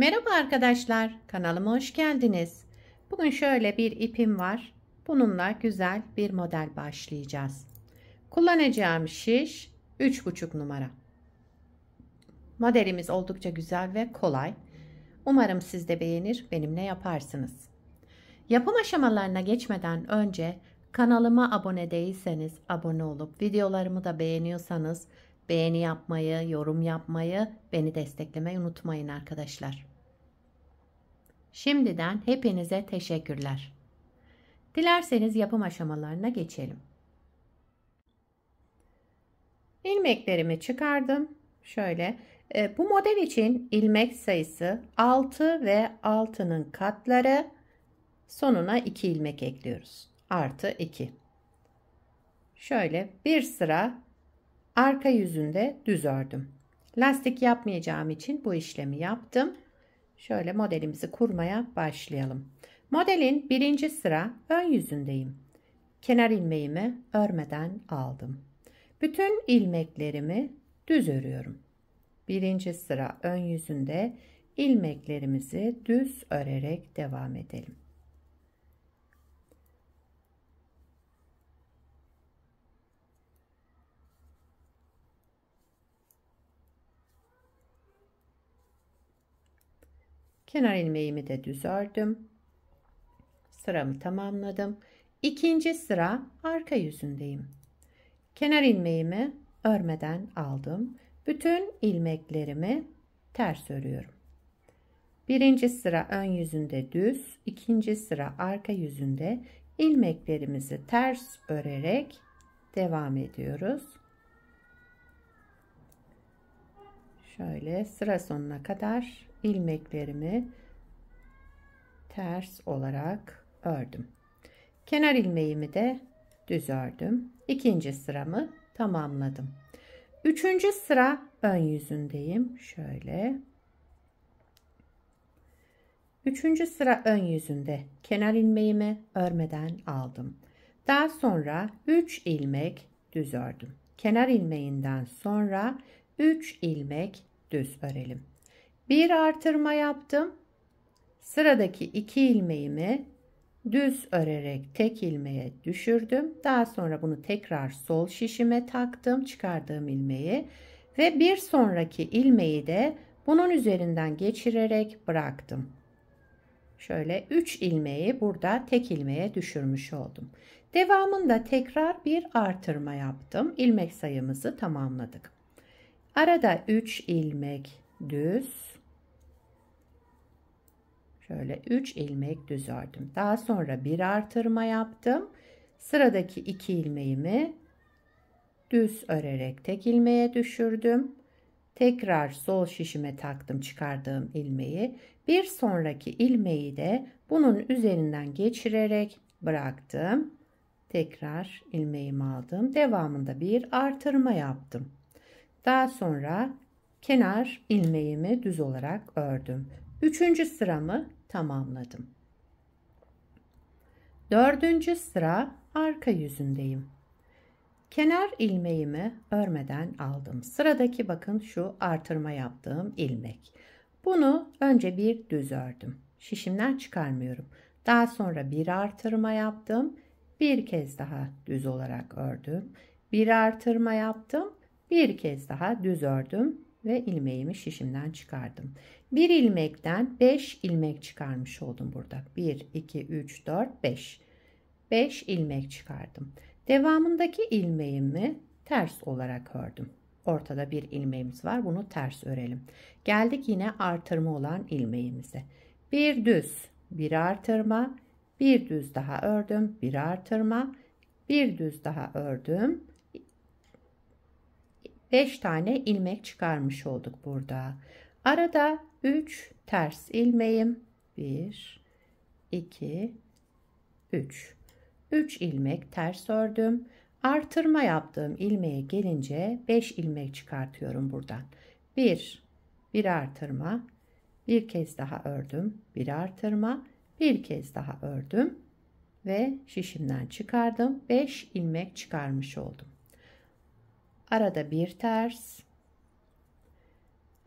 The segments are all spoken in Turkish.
Merhaba arkadaşlar, kanalıma hoş geldiniz. Bugün şöyle bir ipim var. Bununla güzel bir model başlayacağız. Kullanacağım şiş 3,5 numara. Modelimiz oldukça güzel ve kolay. Umarım siz de beğenir, benimle yaparsınız. Yapım aşamalarına geçmeden önce kanalıma abone değilseniz abone olup videolarımı da beğeniyorsanız beğeni yapmayı, yorum yapmayı, beni desteklemeyi unutmayın arkadaşlar. Şimdiden hepinize teşekkürler. Dilerseniz yapım aşamalarına geçelim. İlmeklerimi çıkardım. Şöyle bu model için ilmek sayısı 6 ve 6'nın katları, sonuna 2 ilmek ekliyoruz. Artı 2. Şöyle bir sıra arka yüzünde düz ördüm. Lastik yapmayacağım için bu işlemi yaptım. Şöyle modelimizi kurmaya başlayalım. Modelin birinci sıra ön yüzündeyim. Kenar ilmeğimi örmeden aldım. Bütün ilmeklerimi düz örüyorum. Birinci sıra ön yüzünde ilmeklerimizi düz örerek devam edelim. Kenar ilmeğimi de düz ördüm. Sıramı tamamladım. İkinci sıra arka yüzündeyim. Kenar ilmeğimi örmeden aldım. Bütün ilmeklerimi ters örüyorum. Birinci sıra ön yüzünde düz, ikinci sıra arka yüzünde ilmeklerimizi ters örerek devam ediyoruz. Şöyle sıra sonuna kadar ilmeklerimi ters olarak ördüm. Kenar ilmeğimi de düz ördüm. İkinci sıramı tamamladım. Üçüncü sıra ön yüzündeyim. Şöyle. Üçüncü sıra ön yüzünde kenar ilmeğimi örmeden aldım. Daha sonra 3 ilmek düz ördüm. Kenar ilmeğinden sonra 3 ilmek düz örelim. Bir artırma yaptım. Sıradaki 2 ilmeğimi düz örerek tek ilmeğe düşürdüm. Daha sonra bunu tekrar sol şişime taktım, çıkardığım ilmeği ve bir sonraki ilmeği de bunun üzerinden geçirerek bıraktım. Şöyle 3 ilmeği burada tek ilmeğe düşürmüş oldum. Devamında tekrar bir artırma yaptım. İlmek sayımızı tamamladık. Arada 3 ilmek düz. Şöyle 3 ilmek düz ördüm. Daha sonra bir artırma yaptım. Sıradaki 2 ilmeğimi düz örerek tek ilmeğe düşürdüm. Tekrar sol şişime taktım çıkardığım ilmeği. Bir sonraki ilmeği de bunun üzerinden geçirerek bıraktım. Tekrar ilmeğimi aldım. Devamında bir artırma yaptım. Daha sonra kenar ilmeğimi düz olarak ördüm. Üçüncü sıramı tamamladım. Dördüncü sıra arka yüzündeyim. Kenar ilmeğimi örmeden aldım. Sıradaki bakın şu artırma yaptığım ilmek. Bunu önce bir düz ördüm. Şişimden çıkarmıyorum. Daha sonra bir artırma yaptım. Bir kez daha düz olarak ördüm. Bir artırma yaptım. Bir kez daha düz ördüm ve ilmeğimi şişimden çıkardım. Bir ilmekten 5 ilmek çıkarmış oldum burada. 1, 2, 3, 4, 5. 5 ilmek çıkardım. Devamındaki ilmeğimi ters olarak ördüm. Ortada bir ilmeğimiz var. Bunu ters örelim. Geldik yine artırma olan ilmeğimize. Bir düz, bir artırma, bir düz daha ördüm, bir artırma, bir düz daha ördüm. 5 tane ilmek çıkarmış olduk burada. Arada 3 ters ilmeğim. 1, 2, 3. 3 ilmek ters ördüm. Artırma yaptığım ilmeğe gelince 5 ilmek çıkartıyorum buradan. Bir artırma, bir kez daha ördüm, bir artırma, bir kez daha ördüm ve şişimden çıkardım. 5 ilmek çıkarmış oldum. Arada bir ters,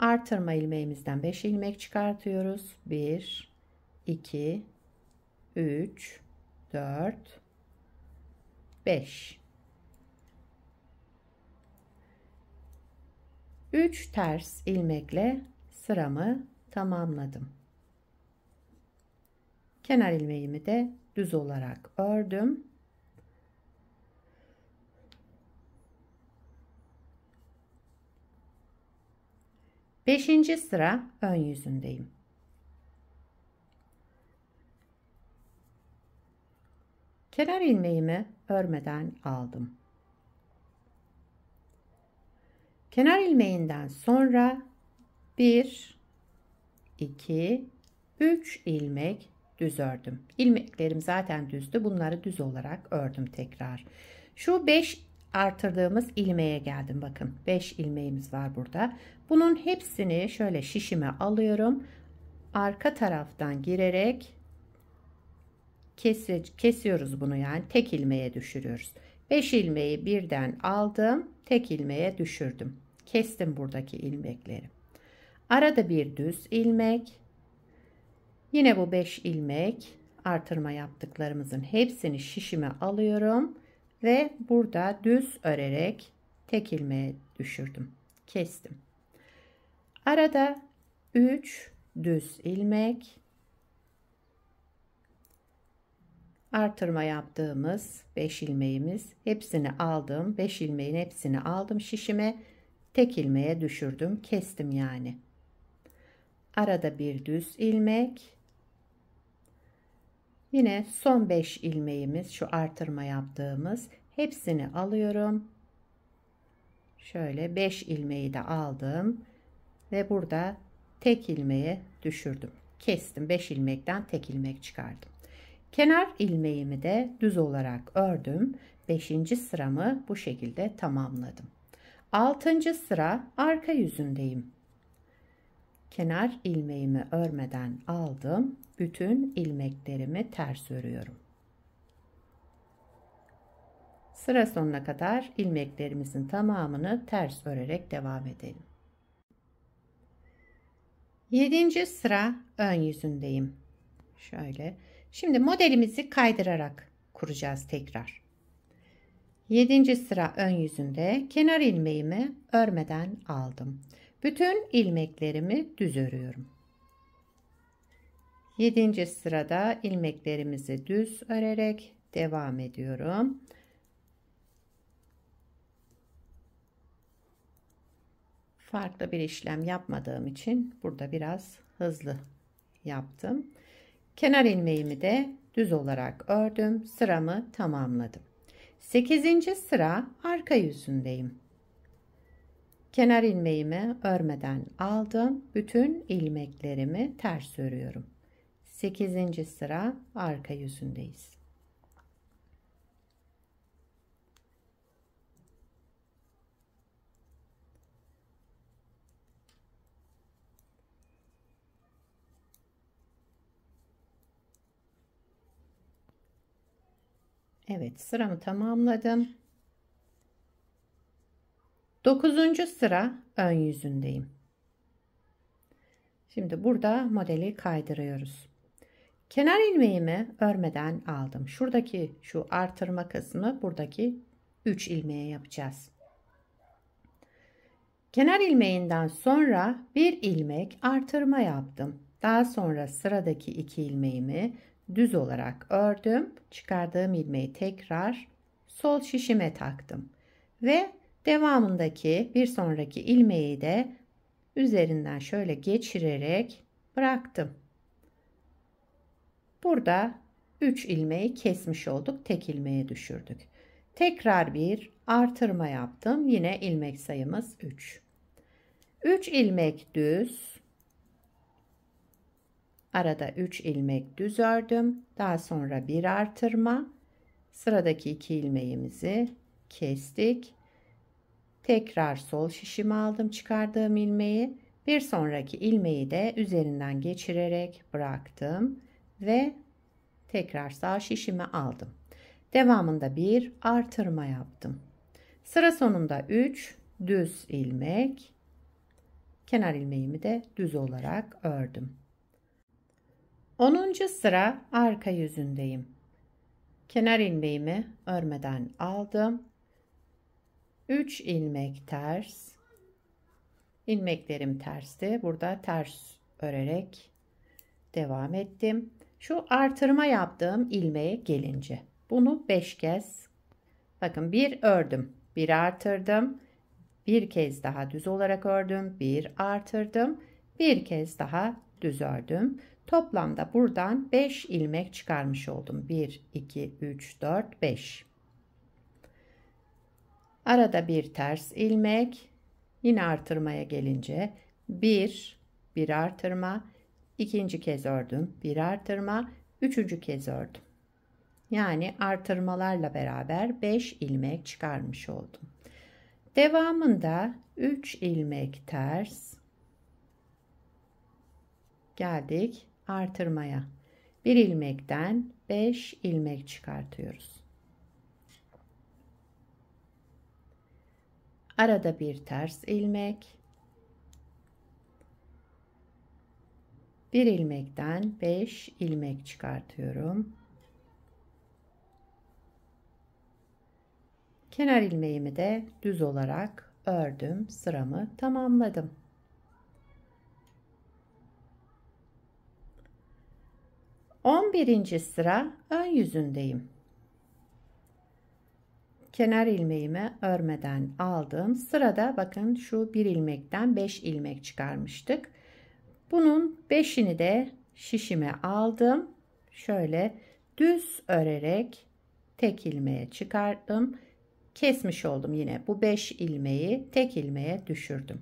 Artırma ilmeğimizden 5 ilmek çıkartıyoruz. 1, 2, 3, 4, 5. 3 ters ilmekle sıramı tamamladım. Kenar ilmeğimi de düz olarak ördüm. Beşinci sıra ön yüzündeyim. Kenar ilmeğimi örmeden aldım. Kenar ilmeğinden sonra 1, 2, 3 ilmek düz ördüm. İlmeklerim zaten düzdü. Bunları düz olarak ördüm tekrar. Şu 5 artırdığımız ilmeğe geldim. Bakın 5 ilmeğimiz var burada. Bunun hepsini şöyle şişime alıyorum. Arka taraftan girerek kesiyoruz bunu, yani tek ilmeğe düşürüyoruz. 5 ilmeği birden aldım, tek ilmeğe düşürdüm. Kestim buradaki ilmekleri. Arada bir düz ilmek. Yine bu 5 ilmek artırma yaptıklarımızın hepsini şişime alıyorum ve burada düz örerek tek ilmeğe düşürdüm. Kestim. Arada 3 düz ilmek. Artırma yaptığımız 5 ilmeğimiz, hepsini aldım. 5 ilmeğin hepsini aldım şişime. Tek ilmeğe düşürdüm. Kestim yani. Arada bir düz ilmek. Yine son 5 ilmeğimiz, şu artırma yaptığımız, hepsini alıyorum. Şöyle 5 ilmeği de aldım ve burada tek ilmeğe düşürdüm. Kestim. 5 ilmekten tek ilmek çıkardım. Kenar ilmeğimi de düz olarak ördüm. 5. sıramı bu şekilde tamamladım. 6. sıra arka yüzündeyim. Kenar ilmeğimi örmeden aldım. Bütün ilmeklerimi ters örüyorum. Sıra sonuna kadar ilmeklerimizin tamamını ters örerek devam edelim. 7. sıra ön yüzündeyim. Şöyle. Şimdi modelimizi kaydırarak kuracağız tekrar. 7. sıra ön yüzünde kenar ilmeğimi örmeden aldım. Bütün ilmeklerimi düz örüyorum. 7. sırada ilmeklerimizi düz örerek devam ediyorum. Farklı bir işlem yapmadığım için burada biraz hızlı yaptım. Kenar ilmeğimi de düz olarak ördüm. Sıramı tamamladım. 8. sıra arka yüzündeyim. Kenar ilmeğimi örmeden aldım. Bütün ilmeklerimi ters örüyorum. 8. sıra arka yüzündeyiz. Evet, sıramı tamamladım. 9. sıra ön yüzündeyim. Şimdi burada modeli kaydırıyoruz. Kenar ilmeğimi örmeden aldım. Şuradaki şu artırma kısmı buradaki 3 ilmeğe yapacağız. Kenar ilmeğinden sonra bir ilmek artırma yaptım. Daha sonra sıradaki 2 ilmeğimi düz olarak ördüm. Çıkardığım ilmeği tekrar sol şişime taktım. Ve devamındaki bir sonraki ilmeği de üzerinden şöyle geçirerek bıraktım. Burada 3 ilmeği kesmiş olduk. Tek ilmeğe düşürdük. Tekrar bir artırma yaptım. Yine ilmek sayımız 3. 3 ilmek düz. Arada 3 ilmek düz ördüm. Daha sonra bir artırma. Sıradaki 2 ilmeğimizi kestik. Tekrar sol şişime aldım çıkardığım ilmeği. Bir sonraki ilmeği de üzerinden geçirerek bıraktım ve tekrar sağ şişime aldım. Devamında bir artırma yaptım. Sıra sonunda 3 düz ilmek. Kenar ilmeğimi de düz olarak ördüm. 10. sıra arka yüzündeyim. Kenar ilmeğimi örmeden aldım. 3 ilmek ters. İlmeklerim tersti. Burada ters örerek devam ettim. Şu artırma yaptığım ilmeğe gelince bunu 5 kez, bakın, bir ördüm, bir artırdım, bir kez daha düz olarak ördüm, bir artırdım, bir kez daha düz ördüm. Toplamda buradan 5 ilmek çıkarmış oldum. 1 2 3 4 5. Arada bir ters ilmek, yine artırmaya gelince bir artırma, ikinci kez ördüm, bir artırma, üçüncü kez ördüm. Yani artırmalarla beraber 5 ilmek çıkarmış oldum. Devamında 3 ilmek ters geldik artırmaya. Bir ilmekten 5 ilmek çıkartıyoruz. Arada bir ters ilmek, bir ilmekten 5 ilmek çıkartıyorum. Kenar ilmeğimi de düz olarak ördüm, sıramı tamamladım. Birinci sıra ön yüzündeyim. Kenar ilmeğimi örmeden aldım. Sırada bakın şu bir ilmekten 5 ilmek çıkarmıştık. Bunun 5'ini de şişime aldım. Şöyle düz örerek tek ilmeğe çıkarttım. Kesmiş oldum yine. Bu 5 ilmeği tek ilmeğe düşürdüm.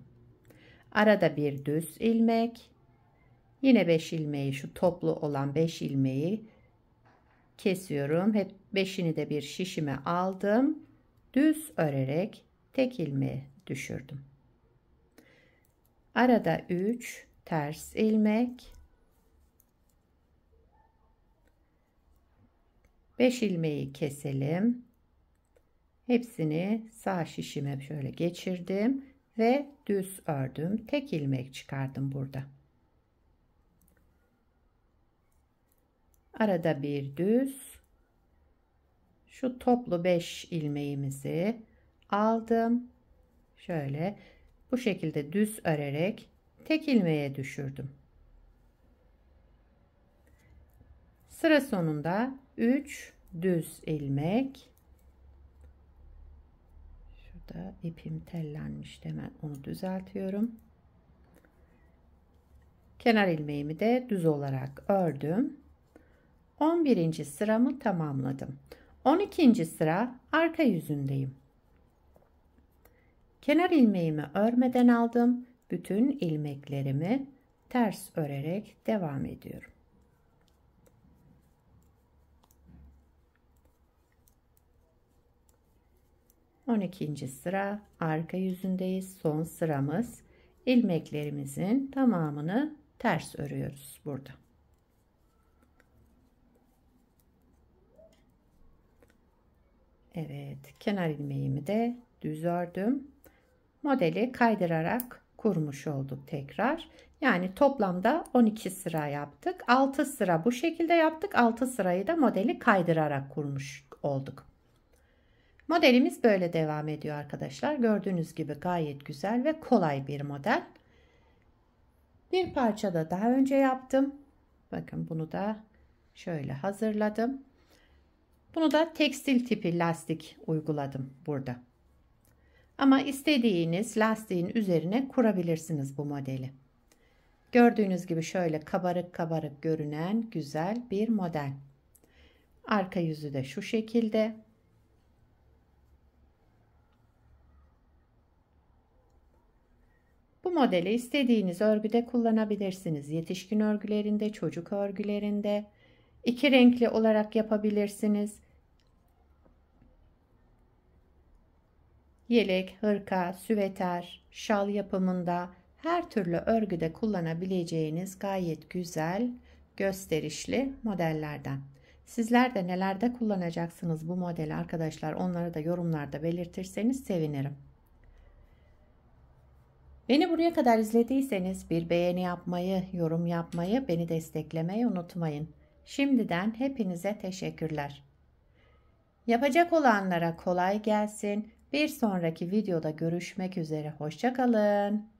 Arada bir düz ilmek. Yine 5 ilmeği, şu toplu olan 5 ilmeği kesiyorum. Hep 5'ini de bir şişime aldım. Düz örerek tek ilmeğe düşürdüm. Arada 3 ters ilmek. 5 ilmeği keselim. Hepsini sağ şişime şöyle geçirdim ve düz ördüm. Tek ilmek çıkardım burada. Arada bir düz, şu toplu 5 ilmeğimizi aldım. Şöyle bu şekilde düz örerek tek ilmeğe düşürdüm. Sıra sonunda 3 düz ilmek. Şurada ipim tellenmişti, hemen onu düzeltiyorum. Kenar ilmeğimi de düz olarak ördüm. 11. sıramı tamamladım. 12. sıra arka yüzündeyim. Kenar ilmeğimi örmeden aldım. Bütün ilmeklerimi ters örerek devam ediyorum. On sıra arka yüzündeyiz. Son sıramız. İlmeklerimizin tamamını ters örüyoruz burada. Evet, kenar ilmeğimi de düz ördüm. Modeli kaydırarak kurmuş olduk tekrar. Yani toplamda 12 sıra yaptık. 6 sıra bu şekilde yaptık. 6 sırayı da modeli kaydırarak kurmuş olduk. Modelimiz böyle devam ediyor arkadaşlar. Gördüğünüz gibi gayet güzel ve kolay bir model. Bir parça da daha önce yaptım. Bakın bunu da şöyle hazırladım. Bunu da tekstil tipi lastik uyguladım burada. Ama istediğiniz lastiğin üzerine kurabilirsiniz bu modeli. Gördüğünüz gibi şöyle kabarık kabarık görünen güzel bir model. Arka yüzü de şu şekilde. Bu modeli istediğiniz örgüde kullanabilirsiniz. Yetişkin örgülerinde, çocuk örgülerinde, iki renkli olarak yapabilirsiniz. Yelek, hırka, süveter, şal yapımında her türlü örgüde kullanabileceğiniz gayet güzel, gösterişli modellerden. Sizler de nelerde kullanacaksınız bu modeli arkadaşlar, onları da yorumlarda belirtirseniz sevinirim. Beni buraya kadar izlediyseniz bir beğeni yapmayı, yorum yapmayı, beni desteklemeyi unutmayın. Şimdiden hepinize teşekkürler. Yapacak olanlara kolay gelsin. Bir sonraki videoda görüşmek üzere. Hoşça kalın.